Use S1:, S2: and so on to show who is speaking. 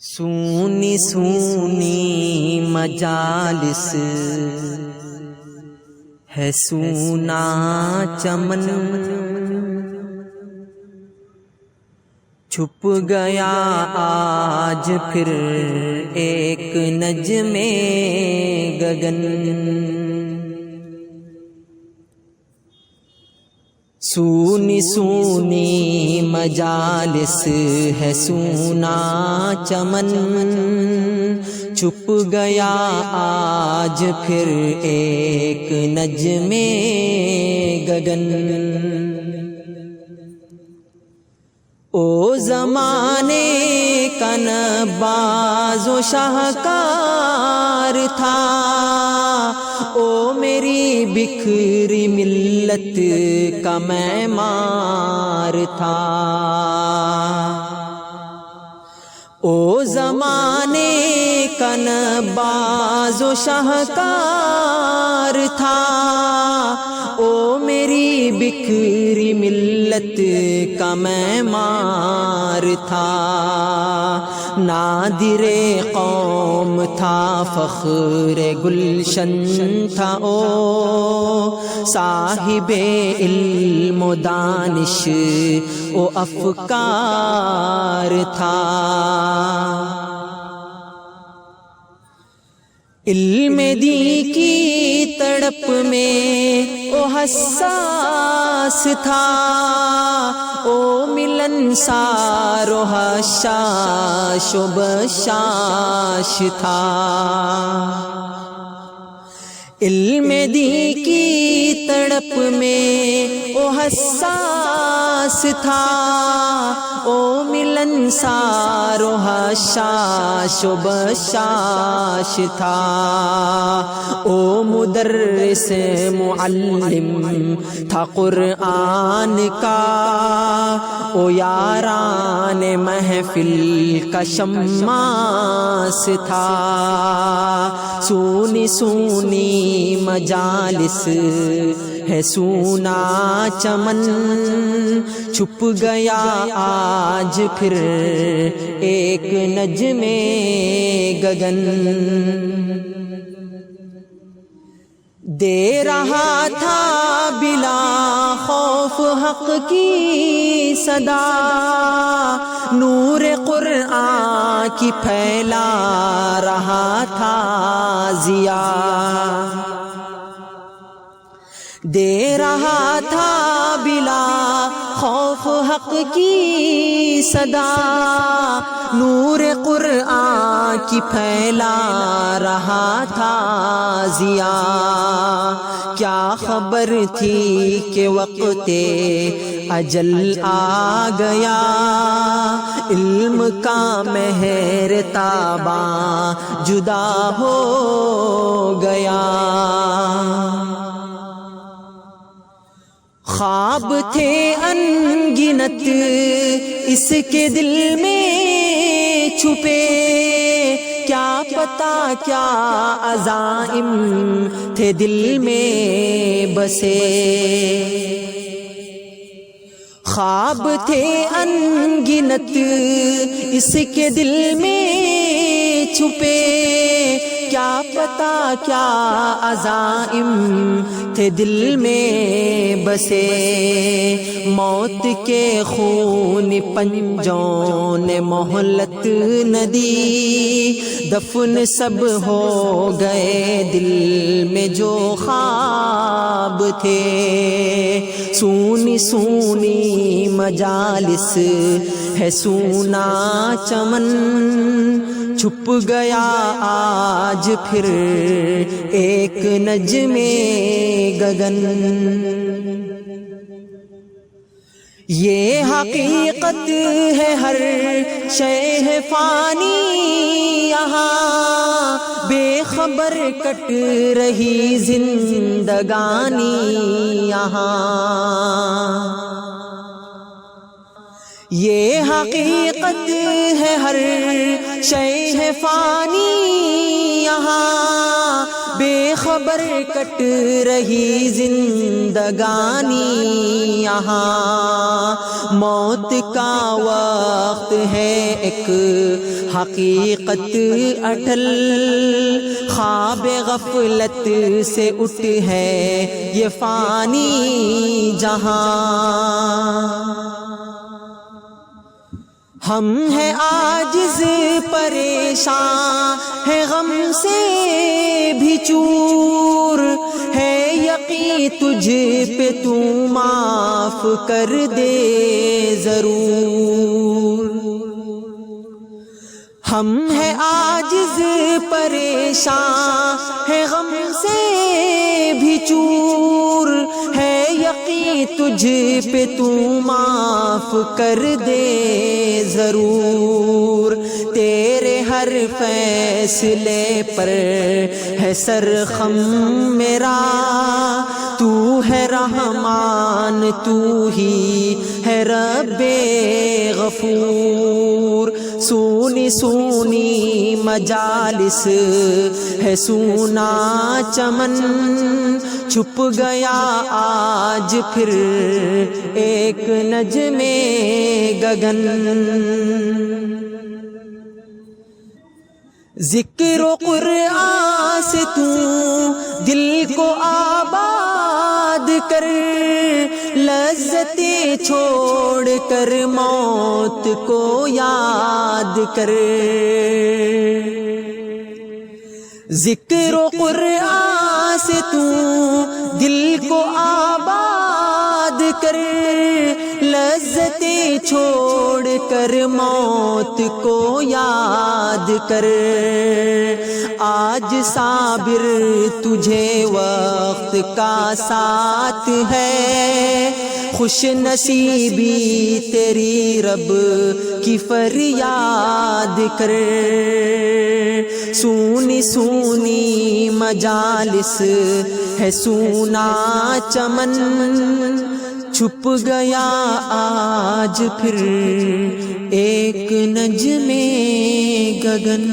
S1: سونی سونی مجالس ہے سونا چمن، چھپ گیا آج پھر ایک نجم گگن۔ سونی سونی مجالس ہے سونا چمن، چھپ گیا آج پھر ایک نجم گگن۔ او زمانے کا نباز و شاہکار تھا، او میری بکھری ملت کا معمار تھا۔ او زمانے کا نباز و شاہکار تھا، او میری بکھری ملت کا معمار تھا۔ نادر قوم تھا فخر گلشن تھا، او صاحب علم و دانش و افکار تھا۔ علم دین کی تڑپ میں او حساس تھا، او ملنسار و حشاش و بشاش تھا۔ علم دین کی تڑپ میں او حساس تھا، او ملنسار و حشاش و بشاش تھا۔ او مدرس معلم تھا قرآن کا، او یاران محفل کا شماس تھا۔ سونی سونی مجالس ہے سونا چمن، چھپ گیا آج پھر ایک نجم گگن۔ دے رہا تھا بلا خوف حق کی صدا، نور قرآن کی پھیلا رہا تھا ضیا۔ دے رہا تھا بلا خوف حق کی صدا، نور قرآن کی پھیلا رہا تھا ضیا۔ کیا خبر تھی کہ وقت اجل آ گیا، علم کا مہر تاباں جدا ہو گیا۔ خواب تھے انگنت اس کے دل میں چھپے، کیا پتا کیا عزائم تھے دل میں بسے۔ خواب تھے انگنت اس کے دل میں چھپے، کیا پتا کیا عزائم تھے دل میں بسے۔ موت کے خون پنجوں نے مہلت نہ دی، دفن سب ہو گئے دل میں جو خواب تھے۔ سونی سونی مجالس ہے سونا چمن، چھپ گیا آج پھر ایک نجم گگن۔ یہ حقیقت ہے ہر شے فانی یہاں، بے خبر کٹ رہی زندگانی یہاں۔ یہ حقیقت ہے ہر شے فانی یہاں، بے خبر کٹ رہی زندگانی یہاں، موت کا وقت ہے ایک حقیقت اٹل، خواب غفلت سے اٹھ ہے یہ فانی جہاں۔ ہم ہیں عاجز پریشان ہے غم سے بھی چور، ہے یقین تجھ پہ تو معاف کر دے ضرور۔ ہم ہیں عاجز پریشان ہے غم سے بھی چور، ہے یقین تجھ پہ تو معاف کر دے ضرور۔ تیرے ہر فیصلے پر ہے سرخم میرا، تو ہے رحمان تو ہی ہے رب غفور۔ سونی سونی مجالس ہے سونا چمن، چھپ گیا آج پھر ایک نجم گگن۔ ذکر و قرآن سے تو دل کو آباد کر، لذتیں چھوڑ کر موت کو یاد کر۔ ذکر و قرآن سے تو دل کو آباد کر، لذتیں چھوڑ کر موت کو یاد کر۔ آج صابر تجھے وقت کا ساتھ ہے، خوش نصیبی تیری رب کی فریاد کر۔ سونی سونی مجالس ہے سونا چمن، چھپ گیا آج پھر ایک نجم گگن۔